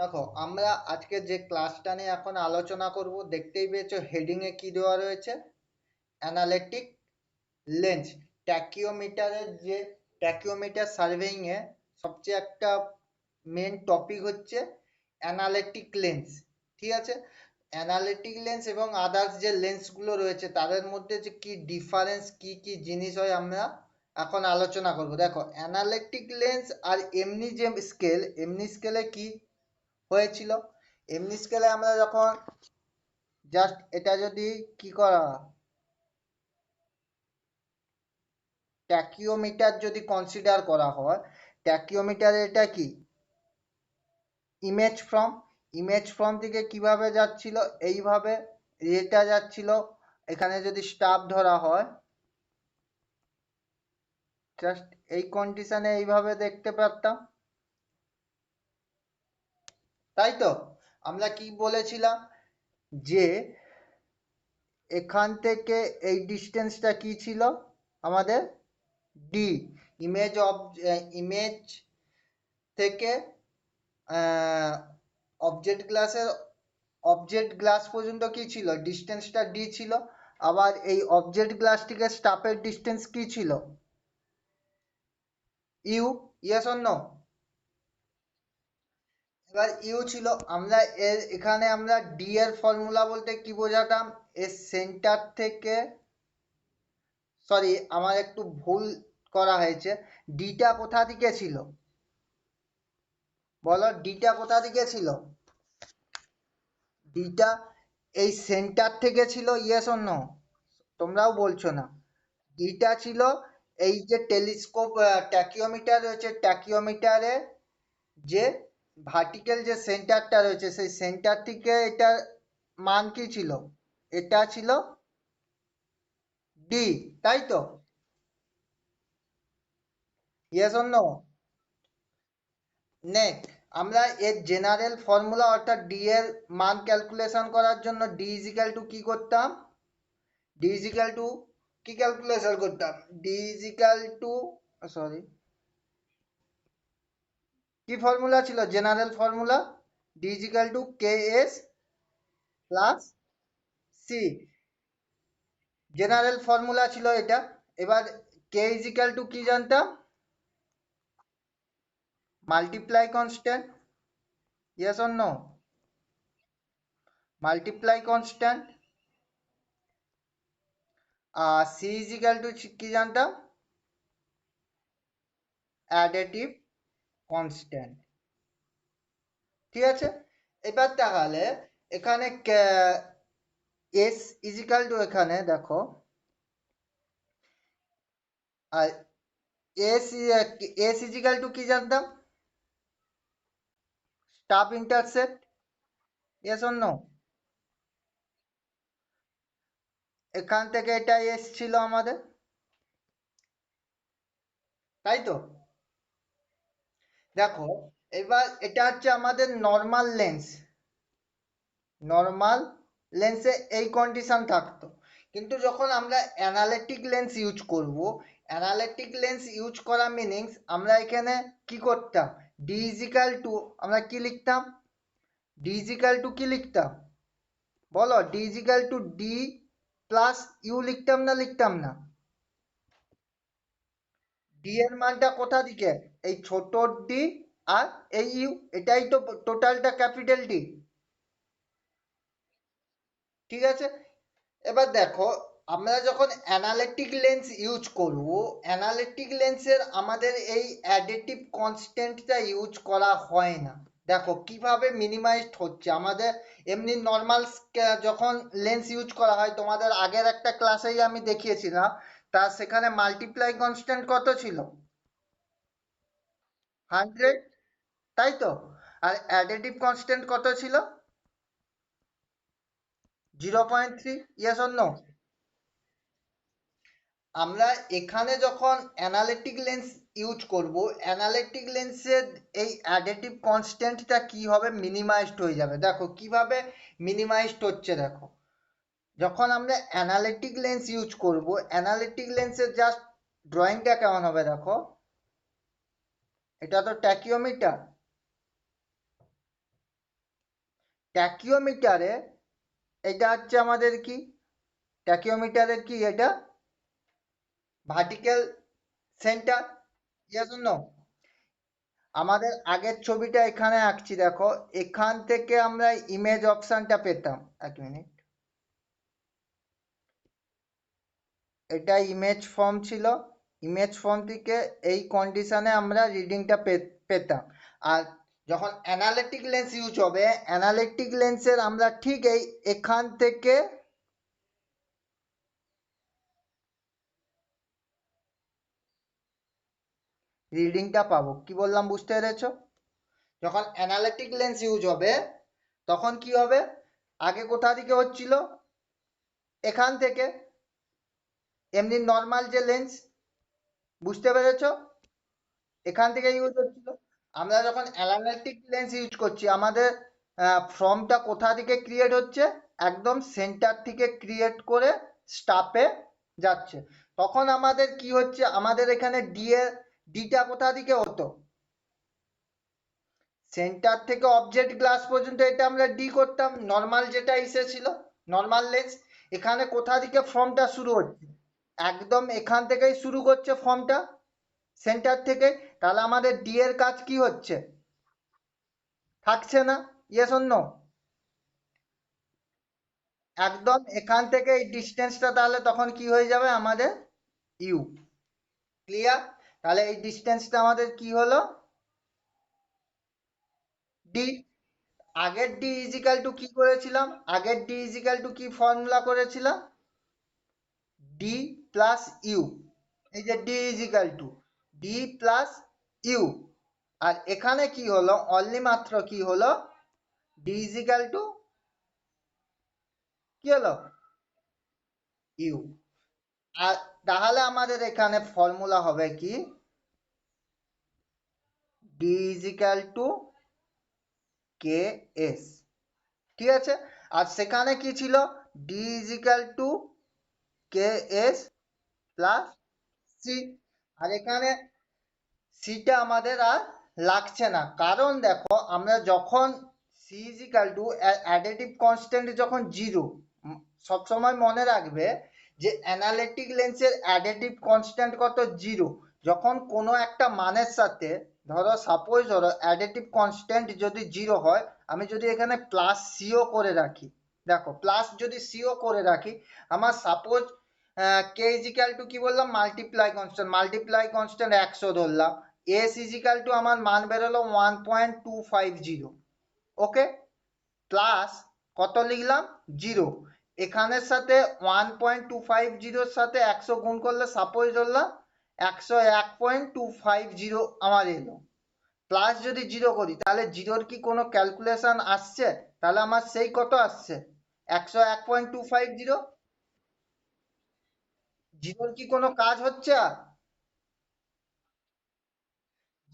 দেখো, আমরা আজকে যে ক্লাসটা নিয়ে এখন আলোচনা করব, দেখতেই পেয়েছো হেডিং এ কি দেওয়া রয়েছে। Analytic lens. ট্যাকিওমিটারের যে ট্যাকিওমিটার সার্ভেইং এ সবচেয়ে একটা মেন টপিক হচ্ছে অ্যানালিটিক লেন্স। ঠিক আছে, অ্যানালিটিক লেন্স এবং আদার্স যে লেন্সগুলো রয়েছে তাদের মধ্যে যে কি ডিফারেন্স, কি কি জিনিস হয় আমরা এখন আলোচনা করব। দেখো, অ্যানালিটিক লেন্স আর এমনি যে স্কেল, এমনি স্কেলে কি হয়েছিল, এমনি স্কেলে আমরা যখন জাস্ট এটা যদি কি করা ট্যাকিওমিটার যদি কনসিডার করা হয়, ট্যাকিওমিটার এটা কি ইমেজ ফ্রম থেকে কিভাবে যাচ্ছিল, এইভাবে এটা যাচ্ছিল। এখানে যদি স্টাফ ধরা হয়, জাস্ট এই কন্ডিশনে এইভাবে দেখতে পারতাম, তাই তো। আমরা কি বলেছিলাম যে এখান থেকে এই ডিস্টেন্সটা কি ছিল আমাদের, ডি। ইমেজ থেকে অবজেক্ট গ্লাস পর্যন্ত কি ছিল, ডিস্টেন্সটা ডি ছিল। আবার এই অবজেক্ট গ্লাস থেকে স্টাফের ডিস্টেন্স কি ছিল, ইউ। Yes or no? এবার ইউ ছিল। আমরা এখানে আমরা ডি এর ফর্মুলা বলতে কি বোঝাতাম, এর সেন্টার থেকে, সরি আমার একটু ভুল করা হয়েছে, ডিটা কোথা থেকে ছিল বলো, ডিটা কোথা থেকে ছিল? ডিটা এই সেন্টার থেকে ছিল। Yes or no? তোমরাও বলছো না। ডিটা ছিল এই যে টেলিস্কোপ ট্যাকিওমিটার রয়েছে, ট্যাকিওমিটারে যে ভার্টিক্যাল যে সেন্টারটা রয়েছে, সেই সেন্টার থেকে এটার মান কি ছিল, এটা ছিল ডি, তাই তো। Yes or no? নেক্সট, আমরা এর জেনারেল ফর্মুলা অর্থাৎ ডি এর মান ক্যালকুলেশন করার জন্য ডি ইজিক্যাল টু কি করতাম, ডি ইজিক্যাল টু কি ক্যালকুলেশন করতাম, ডি ইজিক্যাল টু, সরি, কি ফর্মুলা ছিল general formula, D is equal to K S plus C. General formula ছিল এটা। এবার কে ইজিক্যাল টু কি জানতাম, multiply constant. Yes or no? Multiply constant. আর সি ইজিক্যাল টু কি জানতাম, অ্যাডিটিভ কনস্ট্যান্ট। ঠিক আছে, এবার তাহলে এখানে এস ইজিক্যাল টু, এখানে দেখো, আর এস এস ইজিক্যাল টু কি জানতাম, staff intercept. Yes or no? এখান থেকে এটা এস ছিল আমাদের, তাই তো। দেখো, এবার এটা হচ্ছে আমাদের নর্মাল লেন্স। নর্মাল লেন্সে এই কন্ডিশন থাকতো, কিন্তু যখন আমরা অ্যানালিটিক লেন্স ইউজ করব, অ্যানালিটিক লেন্স ইউজ করা মিনিংস আমরা এখানে কি করতাম, ডি ইজিক্যাল টু, আমরা কি লিখতাম, ডি ইজিক্যাল টু কি লিখতাম বলো, D is equal to D plus U লিখতাম না, লিখতাম না? ডি এর মানটা কোথা দিকে, এই ছোট ডি আর এই ইউ, এটাই তো টোটালটা ক্যাপিটাল ডি। ঠিক আছে, এবার দেখো, আমরা যখন অ্যানালিটিক লেন্স ইউজ করব, অ্যানালিটিক লেন্সের আমাদের এই অ্যাডিটিভ কনস্ট্যান্টটা ইউজ করা হয় না। দেখো কিভাবে মিনিমাইজড হচ্ছে আমাদের। এমনি নর্মাল যখন লেন্স ইউজ করা হয়, তোমাদের আগের একটা ক্লাসেই আমি দেখিয়েছিলাম, তা সেখানে মাল্টিপ্লাই কনস্ট্যান্ট কত ছিল, 100, তাই তো। আর অ্যাডিটিভ কনস্ট্যান্ট কত ছিল, 0.3। Yes or no? আমরা এখানে যখন অ্যানালিটিক লেন্স ইউজ করব, অ্যানালিটিক লেন্সের এই অ্যাডিটিভ কনস্ট্যান্টটা কি হবে, মিনিমাইজড হয়ে যাবে। দেখো কিভাবে মিনিমাইজড হচ্ছে, দেখো যখন আমরা অ্যানালিটিক লেন্স ইউজ করব, অ্যানালিটিক লেন্সের জাস্ট ড্রয়িংটা কেমন হবে দেখো, এটা তো ট্যাকিওমিটার, ট্যাকিওমিটারে এটা হচ্ছে আমাদের কি, ট্যাকিওমিটারের কি এটা ভার্টিক্যাল সেন্টার, ইয়েস নো? আমাদের আগের ছবিটা এখানে আঁকছি দেখো, এখান থেকে আমরা ইমেজ অপশনটা পেতাম, এক মিনিট, এটা ইমেজ ফর্ম ছিল, ইমেজ ফর্ম থেকে এই কন্ডিশনে আমরা রিডিংটা পেতাম। আর যখন অ্যানালিটিক লেন্স ইউজ হবে, অ্যানালিটিক লেন্সের আমরা ঠিক এই এখান থেকে রিডিংটা পাবো। কি বললাম বুঝতে পেরেছো? যখন অ্যানালিটিক লেন্স ইউজ হবে তখন কি হবে, আগে কোথা থেকে হচ্ছিল, এখান থেকে, এমনি নর্মাল যে লেন্স, বুঝতে পেরেছো, এখান থেকে ইউজ হচ্ছিল। আমরা যখন অ্যানালিটিক লেন্স ইউজ করছি, আমাদের ফর্মটা কোথা থেকে ক্রিয়েট হচ্ছে, একদম সেন্টার থেকে ক্রিয়েট করে স্টাপে যাচ্ছে। তখন আমাদের কি হচ্ছে, আমাদের এখানে ডিটা কোথা থেকে হতো, সেন্টার থেকে অবজেক্ট গ্লাস পর্যন্ত, এটা আমরা ডি করতাম, নর্মাল যেটা এসেছিল, নর্মাল লেন্স। এখানে কোথা থেকে ফর্মটা শুরু হচ্ছে, একদম এখান থেকেই শুরু করছে ফর্মটা, সেন্টার থেকে। তাহলে আমাদের ডি এর কাজ কি হচ্ছে, থাকছে না, ইয়েস অর নো? একদম এখান থেকে এই ডিস্টেন্সটা তাহলে তখন কি হয়ে যাবে আমাদের, ইউ। ক্লিয়ার? তাহলে এই ডিস্টেন্সটা আমাদের কি হলো, ডি। আগের ডি ইজিক্যাল টু কি করেছিলাম, আগের ডি ইজিক্যাল টু কি ফর্মুলা করেছিলাম, ডি প্লাস ইউ। এই যে D is equal to D plus U. আর এখানে কি হলো, অনলি মাত্র কি হলো, ডি ইজিক্যাল টু কি হলো, ইউ। আর তাহলে আমাদের এখানে ফর্মুলা হবে কি, D is equal to K S. ঠিক আছে? আর সেখানে কি ছিল, D is equal to K S plus C. আর এখানে সিটা আমাদের আর লাগছে না, কারণ দেখো আমরা যখন C is equal to additive constant যখন জিরো, সবসময় মনে রাখবে যে অ্যানালিটিক লেন্সের অ্যাডিটিভ কনস্ট্যান্ট কত, জিরো। যখন কোনো একটা মানের সাথে, ধরো সাপোজ ধরো অ্যাডিটিভ কনস্ট্যান্ট যদি জিরো হয়, আমি যদি এখানে প্লাস সিও করে রাখি, দেখো প্লাস যদি সিও করে রাখি, আমার সাপোজ কে ইজিক্যাল টু কি বললাম, মাল্টিপ্লাই কনস্ট্যান্ট 100 ধরলাম, এস ইজিক্যাল টু আমার মান বেরোলো 1.250, ওকে, প্লাস কত লিখলাম, জিরো। এখানের সাথে 1.250 সাথে 100 গুণ করলে সাপোজ ধরলাম 101.250 আমার এলো। প্লাস যদি জিরো করি, তাহলে জিরোর কি কোনো ক্যালকুলেশন আসছে, তাহলে আমার সেই কত আসছে, 101.250। জিরোর কি কোনো কাজ হচ্ছে আর,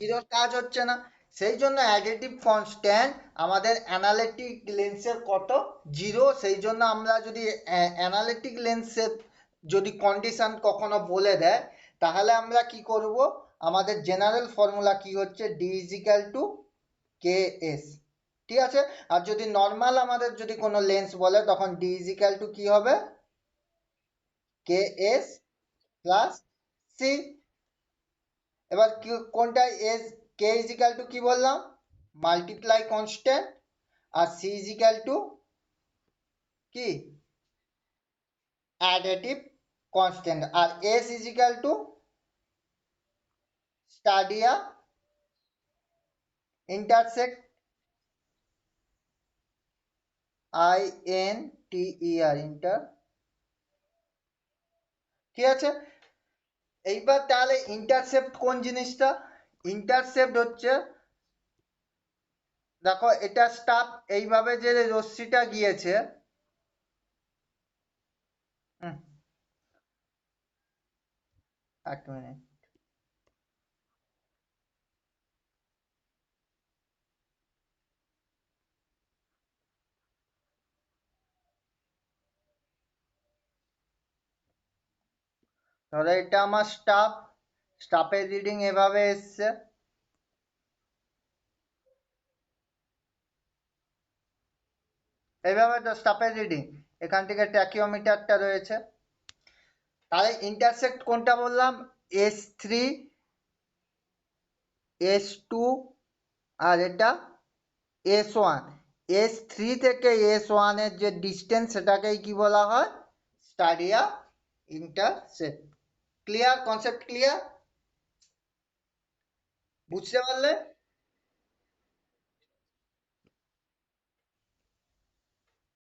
জিরোর কাজ হচ্ছে না। সেই জন্য অ্যাডিটিভ কনস্ট্যান্ট আমাদের অ্যানালিটিক লেন্সের কত, জিরো। সেই জন্য আমরা যদি অ্যানালিটিক লেন্সের যদি কন্ডিশন কখনো বলে দেয়, তাহলে আমরা কি করব, আমাদের জেনারেল ফর্মুলা কি হচ্ছে, D is equal to K S. ঠিক আছে? আর যদি নর্মাল আমাদের যদি কোনো লেন্স বলে, তখন ডি ইজিক্যাল টু কি হবে, কে এস প্লাস সি। এবার কি, কোনটা এস, কে ইজিক্যাল টু কি বললাম, মাল্টিপ্লাই কনস্ট্যান্ট, আর সি ইজিক্যাল টু কি, অ্যাডিটিভ কনস্ট্যান্ট, আর এস ইজিক্যাল টু স্টাডিয়া intersect, I N T E R, inter. ঠিক আছে? এইবার তাহলে ইন্টারসেপ্ট কোন জিনিসটা, ইন্টারসেপ্ট হচ্ছে, দেখো এটা স্টাফ, এইভাবে যে রশ্মিটা গিয়েছে, হুম, এক মিনিট, ধরো এটা আমার স্টাফ, স্টাফের রিডিং এভাবে এসছে, এইভাবে তো স্টপেজ রিডিং, এখান থেকে ট্যাকিওমিটারটা রয়েছে। তাহলে ইন্টারসেক্ট কোনটা বললাম, S3 S2 আর এটা S1। S3 থেকে S1 এর যে ডিস্টেন্স সেটাকেই কি বলা হয়, স্টাডিয়া ইন্টারসেপ্ট। ক্লিয়ার, কনসেপ্ট ক্লিয়ার, বুঝতে পারলে?